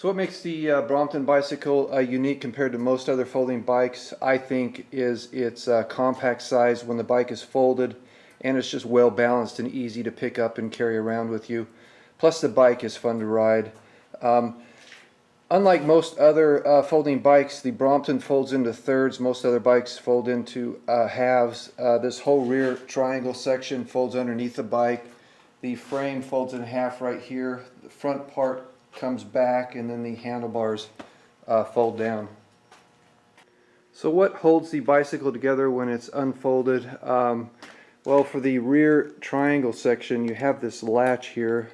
So what makes the Brompton bicycle unique compared to most other folding bikes, I think, is its compact size when the bike is folded, and it's just well balanced and easy to pick up and carry around with you. Plus the bike is fun to ride. Unlike most other folding bikes, the Brompton folds into thirds. Most other bikes fold into halves. This whole rear triangle section folds underneath the bike. The frame folds in half right here. The front part comes back, and then the handlebars fold down. So what holds the bicycle together when it's unfolded? Well, for the rear triangle section, you have this latch here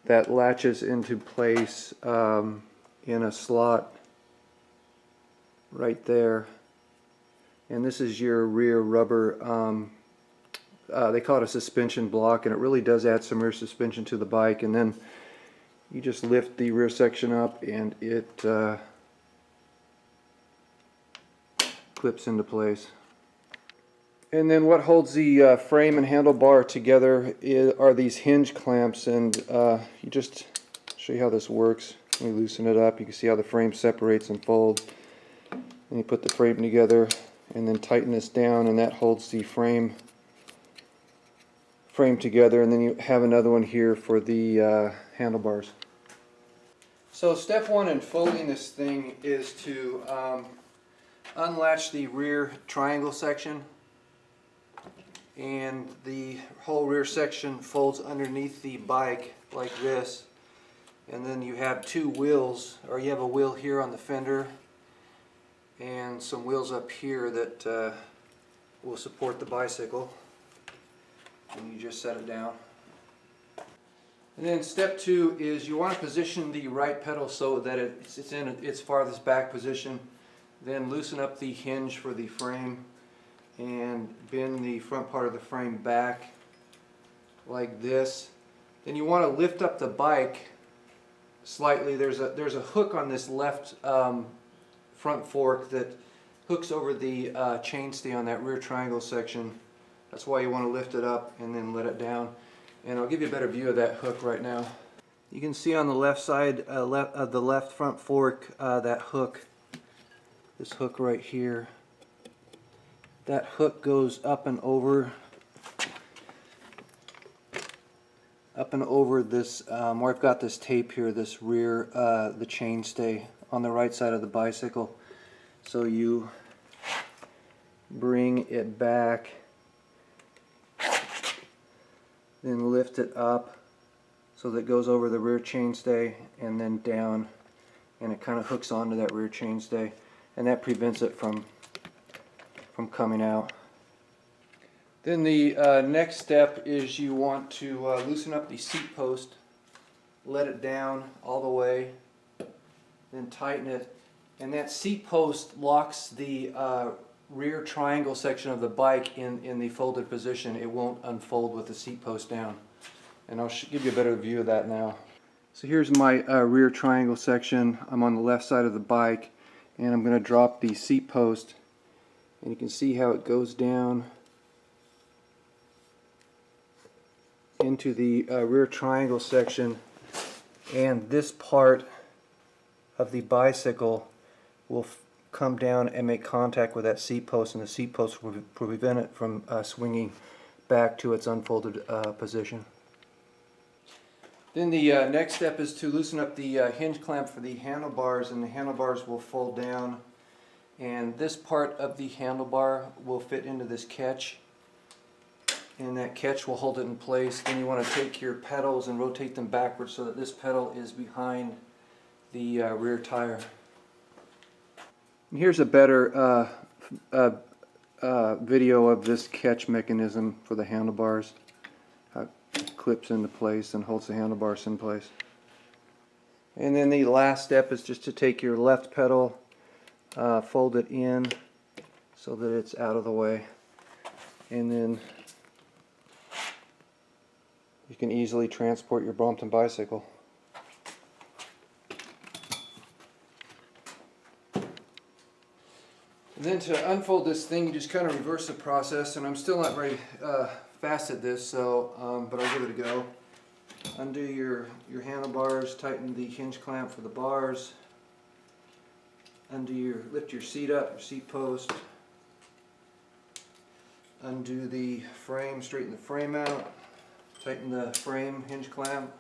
that latches into place in a slot right there, and this is your rear rubber, they call it a suspension block, and it really does add some rear suspension to the bike. And then you just lift the rear section up and it clips into place. And then what holds the frame and handlebar together are these hinge clamps, and you just show you how this works. When you loosen it up, you can see how the frame separates and folds. And you put the frame together and then tighten this down, and that holds the frame together. And then you have another one here for the handlebars. So step one in folding this thing is to unlatch the rear triangle section, and the whole rear section folds underneath the bike like this. And then you have two wheels, or you have a wheel here on the fender and some wheels up here that will support the bicycle, and you just set it down. And then step two is you want to position the right pedal so that it's in its farthest back position. Then loosen up the hinge for the frame and bend the front part of the frame back like this. Then you want to lift up the bike slightly. There's a hook on this left front fork that hooks over the chainstay on that rear triangle section. That's why you want to lift it up and then let it down. And I'll give you a better view of that hook right now. You can see on the left side of the left front fork that hook, this hook right here. That hook goes up and over this, where I've got this tape here, this rear, the chainstay on the right side of the bicycle. So you bring it back, then lift it up so that it goes over the rear chainstay and then down, and it kind of hooks onto that rear chainstay, and that prevents it from coming out. Then the next step is you want to loosen up the seat post, let it down all the way, then tighten it, and that seat post locks the rear triangle section of the bike in the folded position. It won't unfold with the seat post down, and I'll give you a better view of that now. So here's my rear triangle section. I'm on the left side of the bike, and I'm going to drop the seat post, and you can see how it goes down into the rear triangle section, and this part of the bicycle will come down and make contact with that seat post, and the seat post will prevent it from swinging back to its unfolded position. Then the next step is to loosen up the hinge clamp for the handlebars, and the handlebars will fold down, and this part of the handlebar will fit into this catch, and that catch will hold it in place. Then you want to take your pedals and rotate them backwards so that this pedal is behind the rear tire. And here's a better video of this catch mechanism for the handlebars. How it clips into place and holds the handlebars in place. And then the last step is just to take your left pedal, fold it in so that it's out of the way, and then you can easily transport your Brompton bicycle. And then to unfold this thing, you just kind of reverse the process, and I'm still not very fast at this, so but I'll give it a go. Undo your handlebars, tighten the hinge clamp for the bars. Lift your seat up, your seat post. Undo the frame, straighten the frame out. Tighten the frame hinge clamp.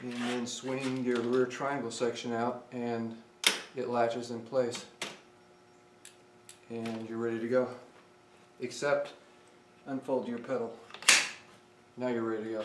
And then swing your rear triangle section out and it latches in place. And you're ready to go. Except unfold your pedal. Now you're ready to go.